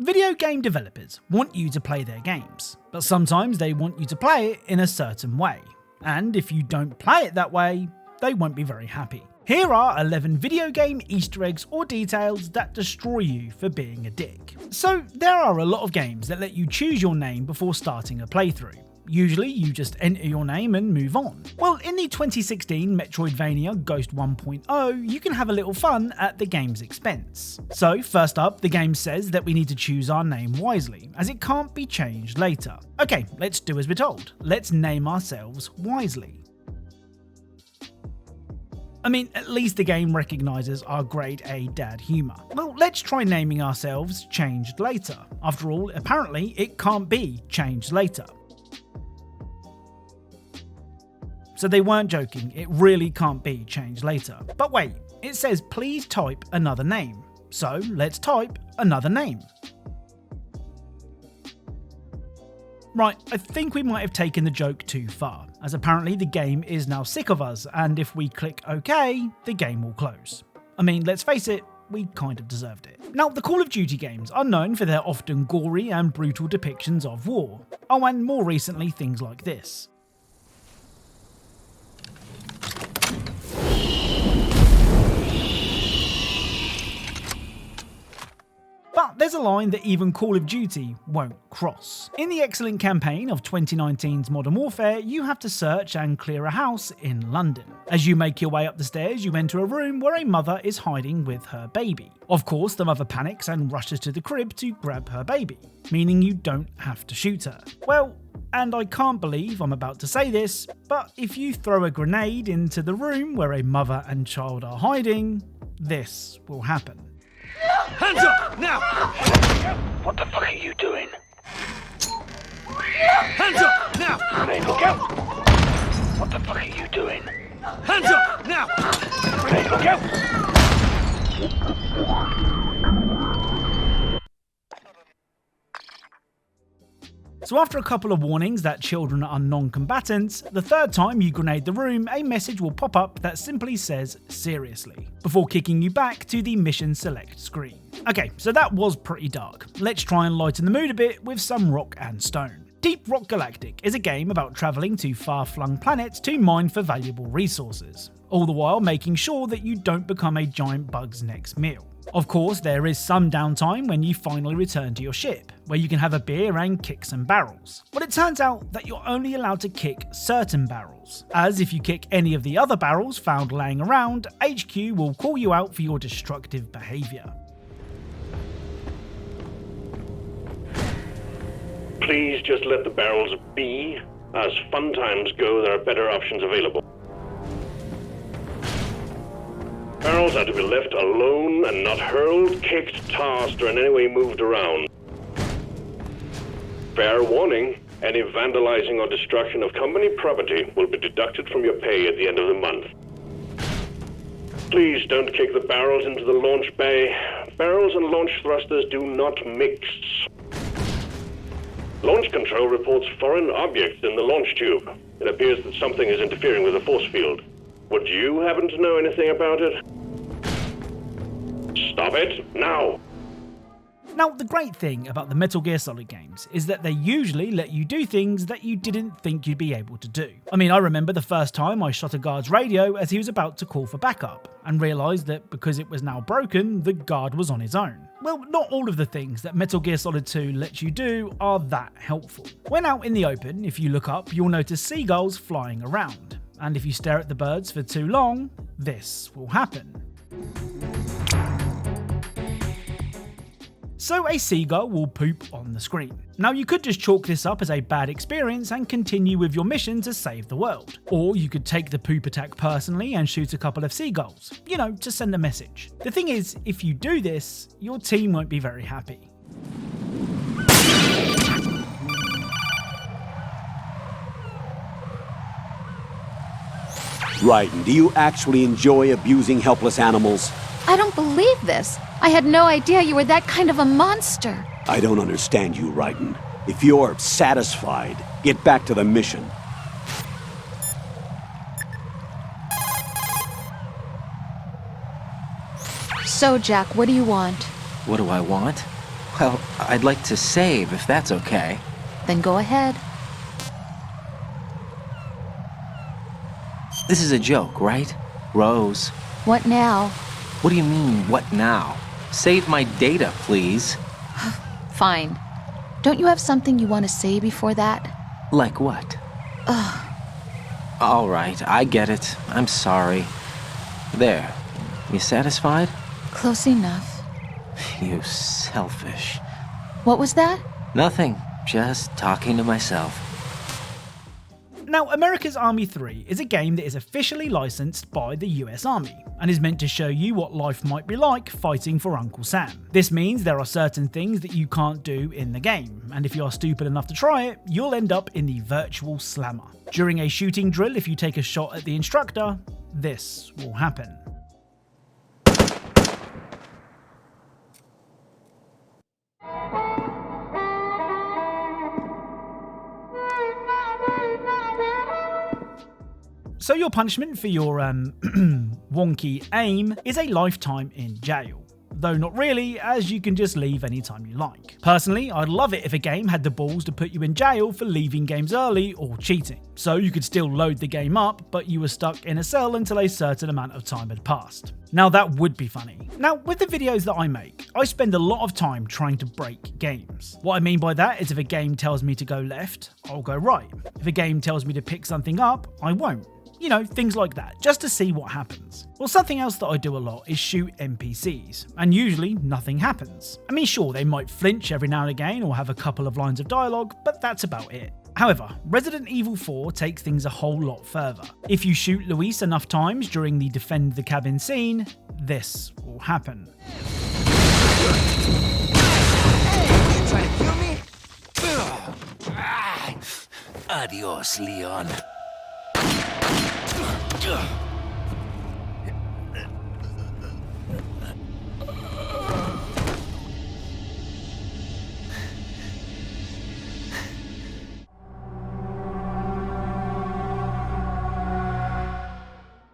Video game developers want you to play their games, but sometimes they want you to play it in a certain way, and if you don't play it that way, they won't be very happy. Here are 11 video game Easter eggs or details that destroy you for being a dick. So there are a lot of games that let you choose your name before starting a playthrough. Usually you just enter your name and move on. Well, in the 2016 Metroidvania Ghost 1.0, you can have a little fun at the game's expense. So first up, the game says that we need to choose our name wisely, as it can't be changed later. Okay, let's do as we're told. Let's name ourselves wisely. I mean, at least the game recognises our grade A dad humour. Well, let's try naming ourselves Changed Later. After all, apparently it can't be changed later. So they weren't joking, it really can't be changed later. But wait, it says please type another name. So let's type another name. Right, I think we might have taken the joke too far, as apparently the game is now sick of us, and if we click OK, the game will close. I mean, let's face it, we kind of deserved it. Now, the Call of Duty games are known for their often gory and brutal depictions of war. Oh, and more recently, things like this. But there's a line that even Call of Duty won't cross. In the Eggcellent campaign of 2019's Modern Warfare, you have to search and clear a house in London. As you make your way up the stairs, you enter a room where a mother is hiding with her baby. Of course, the mother panics and rushes to the crib to grab her baby, meaning you don't have to shoot her. Well, and I can't believe I'm about to say this, but if you throw a grenade into the room where a mother and child are hiding, this will happen. Hands up, now! What the fuck are you doing? Hands up, now! Grenade, look out! What the fuck are you doing? Hands up, now! Grenade, look out! So after a couple of warnings that children are non-combatants, the third time you grenade the room, a message will pop up that simply says seriously, before kicking you back to the mission select screen. Okay, so that was pretty dark. Let's try and lighten the mood a bit with some rock and stone. Deep Rock Galactic is a game about travelling to far-flung planets to mine for valuable resources, all the while making sure that you don't become a giant bug's next meal. Of course, there is some downtime when you finally return to your ship, where you can have a beer and kick some barrels. But it turns out that you're only allowed to kick certain barrels, as if you kick any of the other barrels found laying around, HQ will call you out for your destructive behaviour. Please just let the barrels be. As fun times go, there are better options available. Barrels are to be left alone and not hurled, kicked, tossed, or in any way moved around. Fair warning, any vandalizing or destruction of company property will be deducted from your pay at the end of the month. Please don't kick the barrels into the launch bay. Barrels and launch thrusters do not mix. Launch control reports foreign objects in the launch tube. It appears that something is interfering with the force field. Would you happen to know anything about it? Stop it, now! Now, the great thing about the Metal Gear Solid games is that they usually let you do things that you didn't think you'd be able to do. I mean, I remember the first time I shot a guard's radio as he was about to call for backup, and realised that because it was now broken, the guard was on his own. Well, not all of the things that Metal Gear Solid 2 lets you do are that helpful. When out in the open, if you look up, you'll notice seagulls flying around. And if you stare at the birds for too long, this will happen. So a seagull will poop on the screen. Now you could just chalk this up as a bad experience and continue with your mission to save the world. Or you could take the poop attack personally and shoot a couple of seagulls, you know, to send a message. The thing is, if you do this, your team won't be very happy. Raiden, do you actually enjoy abusing helpless animals? I don't believe this. I had no idea you were that kind of a monster. I don't understand you, Raiden. If you're satisfied, get back to the mission. So, Jack, what do you want? What do I want? Well, I'd like to save if that's okay. Then go ahead. This is a joke, right? Rose. What now? What do you mean, what now? Save my data, please. Fine. Don't you have something you want to say before that? Like what? All right, I get it. I'm sorry. There. You satisfied? Close enough. You selfish. What was that? Nothing. Just talking to myself. Now, America's Army 3 is a game that is officially licensed by the US Army, and is meant to show you what life might be like fighting for Uncle Sam. This means there are certain things that you can't do in the game, and if you are stupid enough to try it, you'll end up in the virtual slammer. During a shooting drill, if you take a shot at the instructor, this will happen. So your punishment for your wonky aim is a lifetime in jail. Though not really, as you can just leave anytime you like. Personally, I'd love it if a game had the balls to put you in jail for leaving games early or cheating. So you could still load the game up, but you were stuck in a cell until a certain amount of time had passed. Now that would be funny. Now with the videos that I make, I spend a lot of time trying to break games. What I mean by that is if a game tells me to go left, I'll go right. If a game tells me to pick something up, I won't. You know, things like that, just to see what happens. Well, something else that I do a lot is shoot NPCs, and usually nothing happens. I mean, sure, they might flinch every now and again or have a couple of lines of dialogue, but that's about it. However, Resident Evil 4 takes things a whole lot further. If you shoot Luis enough times during the defend the cabin scene, this will happen. Hey, you trying to kill me? Adios, Leon.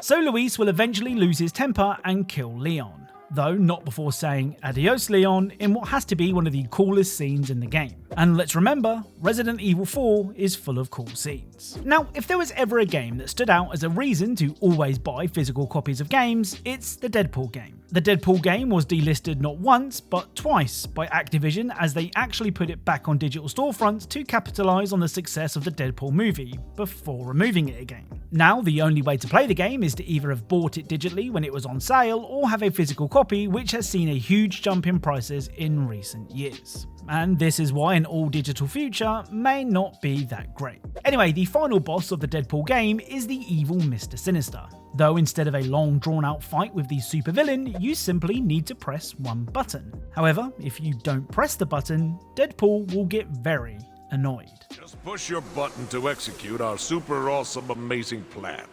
So Luis will eventually lose his temper and kill Leon, though not before saying adios Leon in what has to be one of the coolest scenes in the game. And let's remember, Resident Evil 4 is full of cool scenes. Now, if there was ever a game that stood out as a reason to always buy physical copies of games, it's the Deadpool game. The Deadpool game was delisted not once, but twice by Activision as they actually put it back on digital storefronts to capitalise on the success of the Deadpool movie, before removing it again. Now, the only way to play the game is to either have bought it digitally when it was on sale or have a physical copy, which has seen a huge jump in prices in recent years. And this is why an all-digital future may not be that great. Anyway, the final boss of the Deadpool game is the evil Mr. Sinister. Though instead of a long drawn-out fight with the supervillain, you simply need to press one button. However, if you don't press the button, Deadpool will get very annoyed. Just push your button to execute our super awesome amazing plan.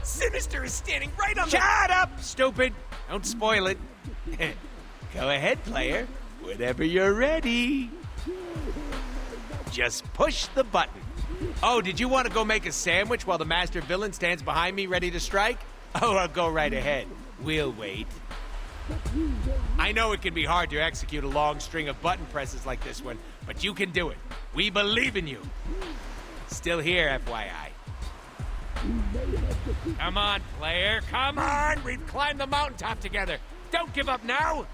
Sinister is standing right on the— Shut up, stupid! Don't spoil it. Go ahead, player. Whenever you're ready. Just push the button. Oh, did you want to go make a sandwich while the master villain stands behind me ready to strike? Oh, I'll go right ahead. We'll wait. I know it can be hard to execute a long string of button presses like this one, but you can do it. We believe in you. Still here, FYI. Come on, player, come on! We've climbed the mountaintop together. Don't give up now!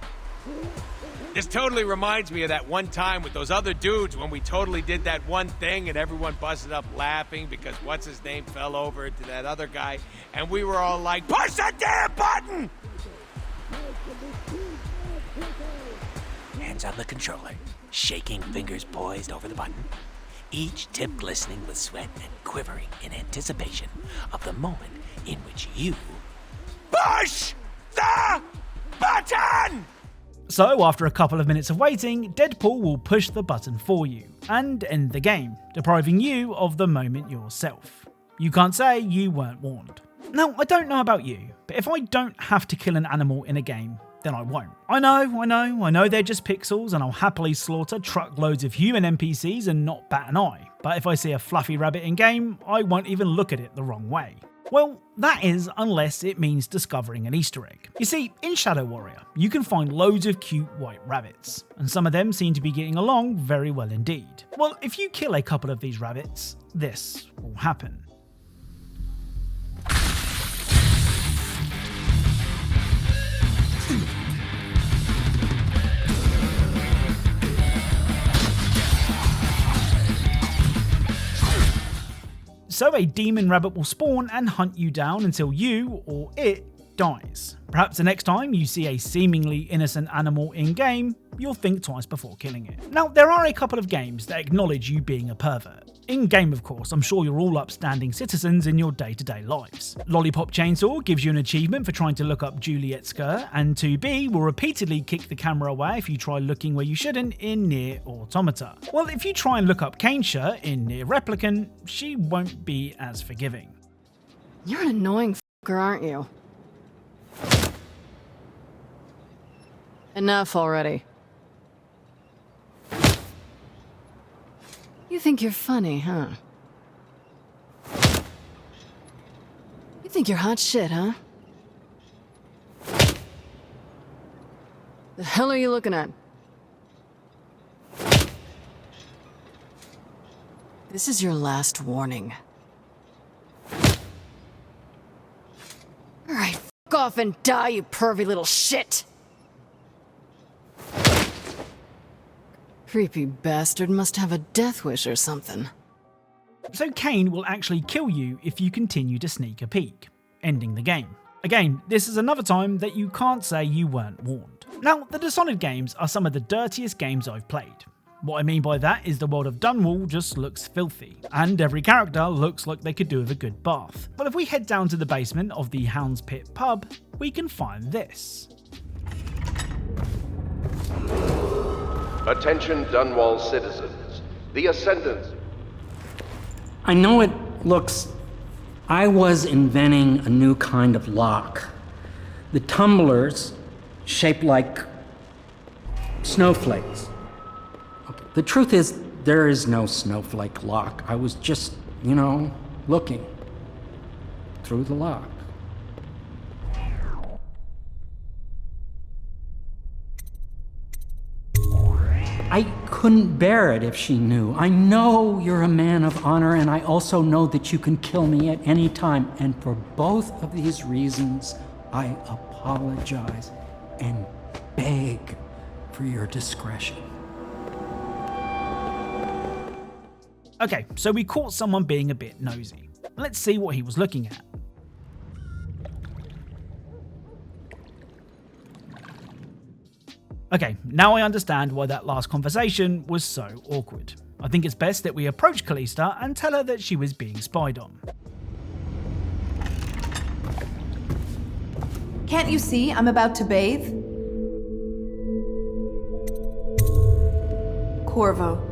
This totally reminds me of that one time with those other dudes when we totally did that one thing and everyone busted up laughing because what's-his-name fell over to that other guy, and we were all like, push the damn button! Hands on the controller, shaking fingers poised over the button, each tip glistening with sweat and quivering in anticipation of the moment in which you push the button! So after a couple of minutes of waiting, Deadpool will push the button for you, and end the game, depriving you of the moment yourself. You can't say you weren't warned. Now, I don't know about you, but if I don't have to kill an animal in a game, then I won't. I know they're just pixels and I'll happily slaughter truckloads of human NPCs and not bat an eye, but if I see a fluffy rabbit in game, I won't even look at it the wrong way. Well, that is unless it means discovering an Easter egg. You see, in Shadow Warrior, you can find loads of cute white rabbits, and some of them seem to be getting along very well indeed. Well, if you kill a couple of these rabbits, this will happen. So a demon rabbit will spawn and hunt you down until you, or it, dies. Perhaps the next time you see a seemingly innocent animal in-game, you'll think twice before killing it. Now, there are a couple of games that acknowledge you being a pervert. In-game, of course, I'm sure you're all upstanding citizens in your day-to-day lives. Lollipop Chainsaw gives you an achievement for trying to look up Juliet's skirt, and 2B will repeatedly kick the camera away if you try looking where you shouldn't in Nier Automata. Well, if you try and look up Kane's shirt in Nier Replicant, she won't be as forgiving. You're an annoying f***er, aren't you? Enough already. You think you're funny, huh? You think you're hot shit, huh? The hell are you looking at? This is your last warning. Alright, f*** off and die, you pervy little shit! Creepy bastard must have a death wish or something. So Kane will actually kill you if you continue to sneak a peek, ending the game. Again, this is another time that you can't say you weren't warned. Now, the Dishonored games are some of the dirtiest games I've played. What I mean by that is the world of Dunwall just looks filthy, and every character looks like they could do with a good bath. Well, if we head down to the basement of the Hound's Pit pub, we can find this. Attention Dunwall citizens. The Ascendant. I know it looks... I was inventing a new kind of lock. The tumblers shaped like snowflakes. The truth is, there is no snowflake lock. I was just, looking through the lock. I couldn't bear it if she knew. I know you're a man of honor, and I also know that you can kill me at any time. And for both of these reasons, I apologize and beg for your discretion. Okay, so we caught someone being a bit nosy. Let's see what he was looking at. Okay, now I understand why that last conversation was so awkward. I think it's best that we approach Callista and tell her that she was being spied on. Can't you see I'm about to bathe? Corvo,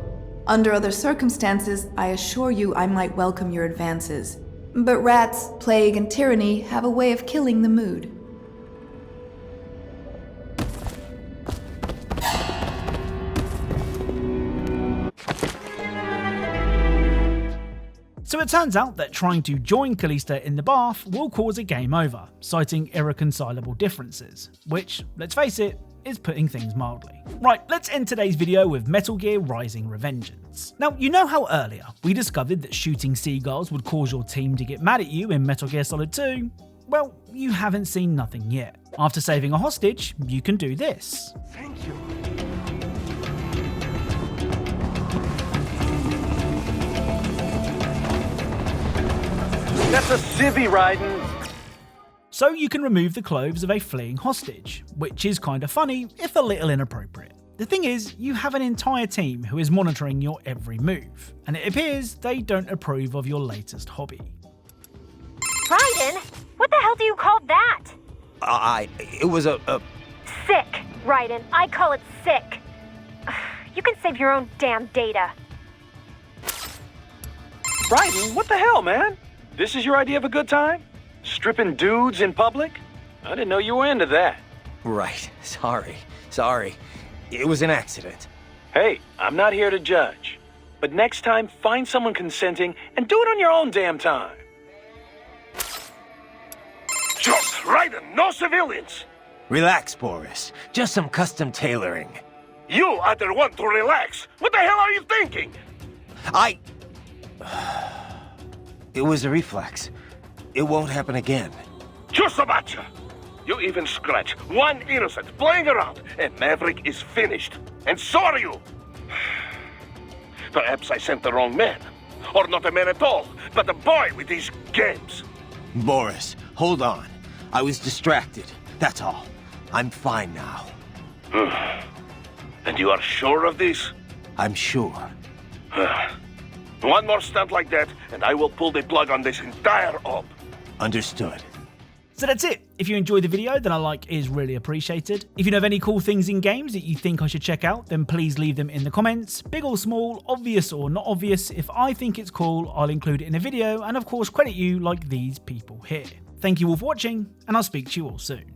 under other circumstances, I assure you I might welcome your advances. But rats, plague, and tyranny have a way of killing the mood. So it turns out that trying to join Callista in the bath will cause a game over, citing irreconcilable differences, which, let's face it, is putting things mildly. Right, let's end today's video with Metal Gear Rising Revengeance. Now, you know how earlier we discovered that shooting seagulls would cause your team to get mad at you in Metal Gear Solid 2? Well, you haven't seen nothing yet. After saving a hostage, you can do this. Thank you. That's a civvy riding. So you can remove the clothes of a fleeing hostage, which is kinda funny, if a little inappropriate. The thing is, you have an entire team who is monitoring your every move, and it appears they don't approve of your latest hobby. Raiden, what the hell do you call that? It was a... Sick, Raiden. I call it sick. You can save your own damn data. Raiden, what the hell, man? This is your idea of a good time? Stripping dudes in public? I didn't know you were into that. Right. Sorry. It was an accident. Hey, I'm not here to judge. But next time, find someone consenting and do it on your own damn time. Raiden, no civilians! Relax, Boris. Just some custom tailoring. You either want to relax. What the hell are you thinking? It was a reflex. It won't happen again. Chusobacha! You even scratch one innocent playing around, and Maverick is finished. And so are you! Perhaps I sent the wrong man. Or not a man at all, but a boy with these games. Boris, hold on. I was distracted. That's all. I'm fine now. And you are sure of this? I'm sure. One more stunt like that, and I will pull the plug on this entire op. Understood. So that's it. If you enjoyed the video, then a like is really appreciated. If you know of any cool things in games that you think I should check out, then please leave them in the comments. Big or small, obvious or not obvious, if I think it's cool, I'll include it in a video and of course credit you like these people here. Thank you all for watching, and I'll speak to you all soon.